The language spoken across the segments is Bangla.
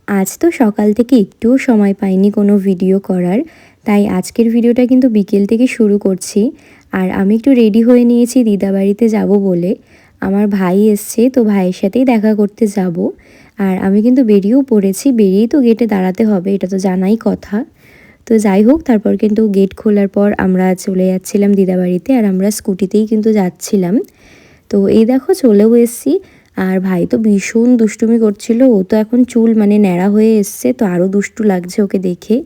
আজ তো সকাল থেকে একটুও সময় পাইনি কোনো ভিডিও করার, তাই আজকের ভিডিওটা কিন্তু বিকেল থেকে শুরু করছি। আর আমি একটু রেডি হয়ে নিয়েছি দিদাবাড়িতে যাব বলে। আমার ভাই এসছে, তো ভাইয়ের সাথেই দেখা করতে যাব। আর আমি কিন্তু বেরিয়েও পড়েছি, বেরিয়েই তো গেটে দাঁড়াতে হবে, এটা তো জানাই কথা। তো যাই হোক, তারপর কিন্তু গেট খোলার পর আমরা চলে যাচ্ছিলাম দিদাবাড়িতে, আর আমরা স্কুটিতেই কিন্তু যাচ্ছিলাম। তো এই দেখো চলেও এসছি। আর ভাই তো ভীষণ দুষ্টুমি করছিল, ও তো এখন চুল মানে ন্যাড়া হয়ে এসছে, তো আরও দুষ্টু লাগছে ওকে দেখে।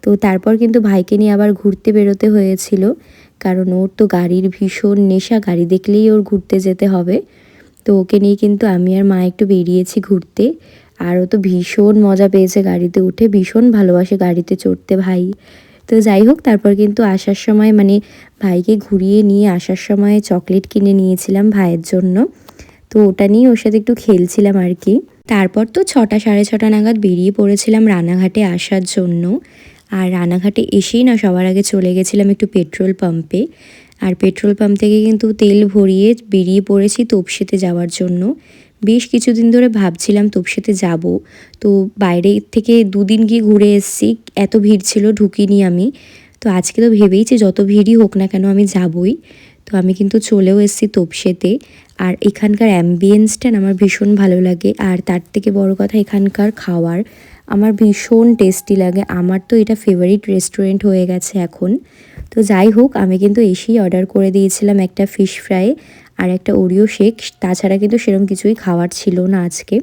তো তারপর কিন্তু ভাইকে নিয়ে আবার ঘুরতে বেরোতে হয়েছিল, কারণ ওর তো গাড়ির ভীষণ নেশা, গাড়ি দেখলেই ওর ঘুরতে যেতে হবে। তো ওকে নিয়ে কিন্তু আমি আর মা একটু বেরিয়েছি ঘুরতে। আর ও তো ভীষণ মজা পেয়েছে গাড়িতে উঠে, ভীষণ ভালোবাসে গাড়িতে চড়তে ভাই। তো যাই হোক, তারপর কিন্তু আসার সময় মানে ভাইকে ঘুরিয়ে নিয়ে আসার সময় চকলেট কিনে নিয়েছিলাম ভাইয়ের জন্য। তো ওটা নিয়ে ওর সাথে একটু খেলছিলাম আর কি। তারপর তো 6টা সাড়ে 6টা নাগাদ বেরিয়ে পড়েছিলাম রানাঘাটে আসার জন্য। আর রানাঘাটে এসেই না সবার আগে চলে গেছিলাম একটু পেট্রোল পাম্পে। আর পেট্রোল পাম্প থেকে কিন্তু তেল ভরিয়ে বেরিয়ে পড়েছি তোপসেতে যাওয়ার জন্য। বেশ কিছুদিন ধরে ভাবছিলাম তোপসেতে যাব, তো বাইরে থেকে দুদিন গিয়ে ঘুরে এসেছি, এত ভিড় ছিল ঢুকিনি আমি। তো আজকে তো ভেবেইছি যত ভিড়ই হোক না কেন আমি যাবই। তো আমি কিন্তু চলেও এসেছি তোপসেতে। আর এখানকার অ্যাম্বিয়েন্সটা না আমার ভীষণ ভালো লাগে, আর তার থেকে বড় কথা এখানকার খাবার আমার ভীষণ টেস্টি লাগে। আমার তো এটা ফেভারিট রেস্টুরেন্ট হয়ে গেছে এখন। তো যাই হোক, আমি কিন্তু এসেই অর্ডার করে দিয়েছিলাম একটা ফিশ ফ্রাই আর একটা ওরিও শেক। তাছাড়া কিন্তু সেরকম কিছুই খাওয়ার ছিল না আজকে।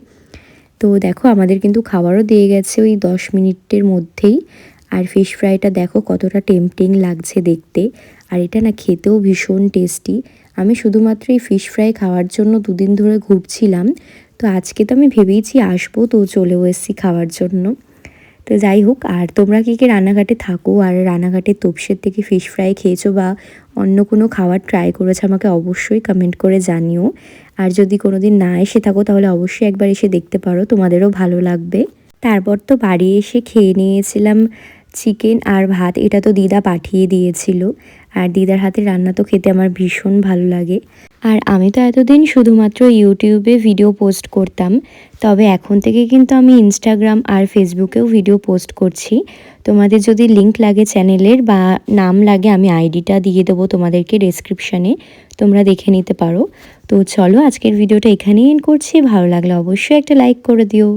তো দেখো আমাদের কিন্তু খাবারও দিয়ে গেছে ওই 10 মিনিটের মধ্যেই। আর ফিশ ফ্রাইটা দেখো কতটা টেম্পটিং লাগছে দেখতে, আর এটা না খেতেও ভীষণ টেস্টি। আমি শুধুমাত্র এই ফিশ ফ্রাই খাওয়ার জন্য দুদিন ধরে ঘুরছিলাম। তো আজকে তো আমি ভেবেইছি আসবো, তো চলেও এসেছি খাওয়ার জন্য। তো যাই হোক, আর তোমরা কী কী রানাঘাটে থাকো আর রানাঘাটের তোপসের থেকে ফিশ ফ্রাই খেয়েছো বা অন্য কোনো খাবার ট্রাই করেছো আমাকে অবশ্যই কমেন্ট করে জানিও। আর যদি কোনো দিন না এসে থাকো তাহলে অবশ্যই একবার এসে দেখতে পারো, তোমাদেরও ভালো লাগবে। তারপর তো বাড়ি এসে খেয়ে নিয়েছিলাম চিকেন আর ভাত, এটা তো দিদা পাঠিয়ে দিয়েছিল। আর দিদার হাতের রান্না তো খেতে আমার ভীষণ ভালো লাগে। আর আমি তো এতদিন শুধুমাত্র ইউটিউবে ভিডিও পোস্ট করতাম, তবে এখন থেকে কিন্তু আমি ইনস্টাগ্রাম আর ফেসবুকেও ভিডিও পোস্ট করছি। তোমাদের যদি লিংক লাগে চ্যানেলের বা নাম লাগে, আমি আইডিটা দিয়ে দেবো তোমাদেরকে ডেসক্রিপশানে, তোমরা দেখে নিতে পারো। তো চলো আজকের ভিডিওটা এখানেই এন্ড করছি। ভালো লাগলে অবশ্যই একটা লাইক করে দিও।